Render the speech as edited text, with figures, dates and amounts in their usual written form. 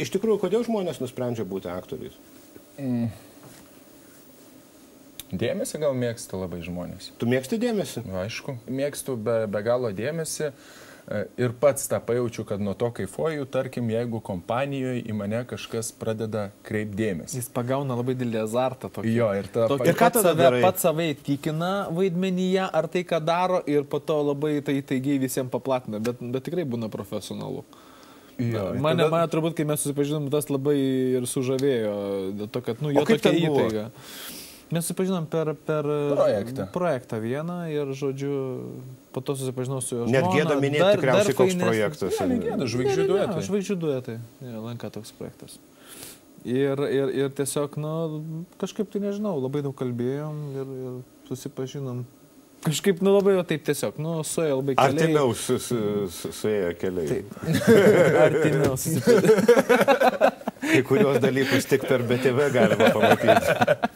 Iš tikrųjų, kodėl žmonės nusprendžia būti aktoriais? Dėmesį gal mėgsta labai žmonės. Tu mėgsti dėmesį? Aišku, mėgstu be galo dėmesį ir pats tą pajaučiu, kad nuo to kaifuoju, tarkim, jeigu kompanijoje į mane kažkas pradeda kreipti dėmesį. Jis pagauna labai didelį azartą tokį. Jo, ir pats save įtikina vaidmenyje, ar tai, ką daro, ir po to labai taigiai visiems paplatina, bet tikrai būna profesionalu. Jo, mane turbūt, kai mes susipažinom, tas labai ir sužavėjo, dėl to, kad, jo tokia įtaiga. Mes susipažinom per projektą vieną ir, žodžiu, po to susipažinau su jo žmona. Net gėda minėti tikriausiai koks projektas. Ne, gėda, žvaigždžių duetai. Žvaigždžių duetai, lanka toks projektas. Ir tiesiog, kažkaip tai nežinau, labai daug kalbėjom ir susipažinom. Kažkaip, labai taip tiesiog, suėjo labai keliai. Artimiau suėjo keliai. Artimiau susipažinome. Kai kurios dalykus tik per BTV galima pamatyti.